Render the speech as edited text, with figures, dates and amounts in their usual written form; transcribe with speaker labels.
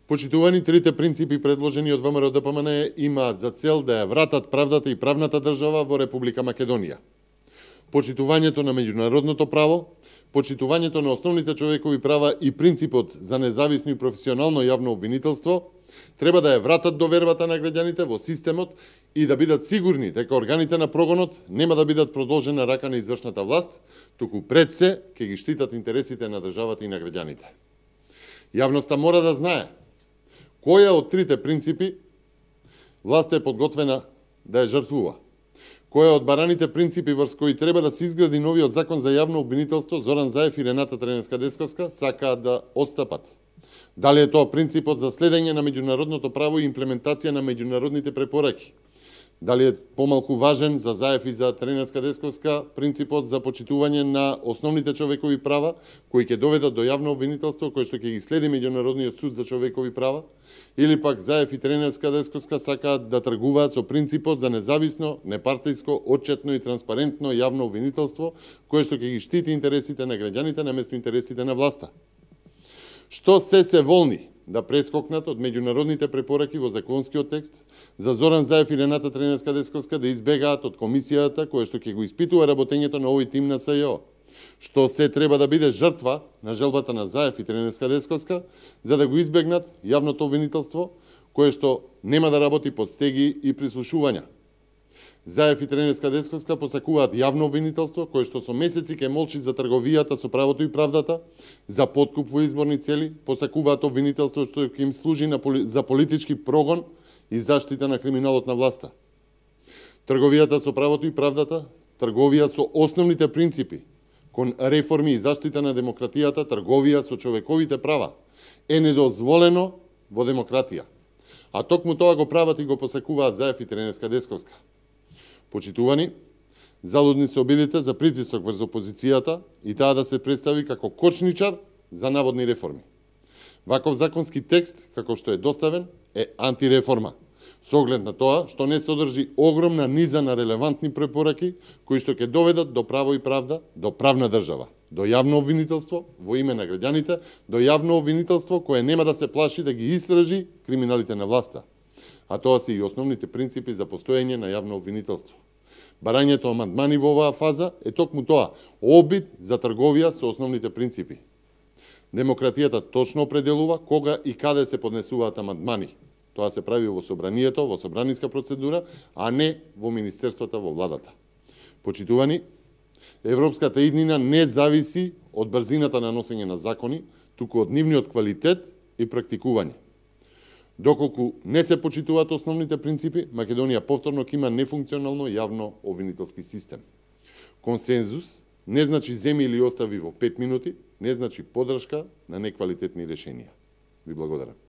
Speaker 1: Почитувани, трите принципи предложени од ВМРО-ДПМН имаат за цел да ја вратат правдата и правната држава во Република Македонија. Почитувањето на меѓународното право, почитувањето на основните човекови права и принципот за независно и професионално јавно обвинителство треба да ја вратат довербата на граѓаните во системот и да бидат сигурни дека органите на прогонот нема да бидат продолжена рака на извршната власт, туку пред се ќе ги штитат интересите на државата и на граѓаните. Јавноста мора да знае која од трите принципи власта е подготвена да ја жртвува. Која од бараните принципи врз кои треба да се изгради новиот закон за јавно обвинителство Зоран Заев и Рената Треневска-Десковска сакаат да отстапат. Дали е тоа принципот за следење на меѓународното право и имплементација на меѓународните препораки? Дали е помалку важен за Заев и за Треневска-Десковска принципот за почитување на основните човекови права, кои ќе доведат до јавно обвинителство, кој што ќе ги следи Меѓународниот суд за човекови права? Или пак Заев и Треневска-Десковска сакаат да тргуваат со принципот за независно, непартијско, отчетно и транспарентно јавно обвинителство, кое што ќе ги штити интересите на граѓаните наместо интересите на власта? Што се волни да прескокнат од меѓународните препораки во законскиот текст за Зоран Заев и Рената Треневска-Десковска да избегаат од комисијата која што ќе го испитува работењето на овој тим на СЈО? Што се треба да биде жртва на желбата на Заев и Треневска-Десковска за да го избегнат јавното обвинителство, кое што нема да работи под стеги и прислушувања? Заев и Треневска-Десковска посакуваат јавно обвинителство, кое што со месеци ќе молчи за трговијата со правото и правдата, за подкуп во изборни цели, посакуваат обвинителство што ќе им служи за политички прогон и заштита на криминалот на власта. Трговијата со правото и правдата, трговија со основните принципи, кон реформи и заштита на демократијата, трговија со човековите права, е недозволено во демократија. А токму тоа го прават и го посакуваат Заев и Треневска-Десковска. Почитувани, залудни се обидите за притисок врз опозицијата и таа да се представи како кочничар за наводни реформи. Ваков законски текст, како што е доставен, е антиреформа, со оглед на тоа што не содржи огромна низа на релевантни препораки кои што ќе доведат до право и правда, до правна држава, до јавно обвинителство во име на граѓаните, до јавно обвинителство кое нема да се плаши да ги истражи криминалите на власта. А тоа се и основните принципи за постоење на јавно обвинителство. Барањето амандмани во оваа фаза е токму тоа, обид за трговија со основните принципи. Демократијата точно определува кога и каде се поднесуваат амандмани. Тоа се прави во собранието, во собраниска процедура, а не во министерствата, во владата. Почитувани, европската иднина не зависи од брзината на носење на закони, туку од нивниот квалитет и практикување. Доколку не се почитуваат основните принципи, Македонија повторно ќе има нефункционално јавно обвинителски систем. Консензус не значи земи или остави во 5 минути, не значи поддршка на неквалитетни решенија. Ви благодарам.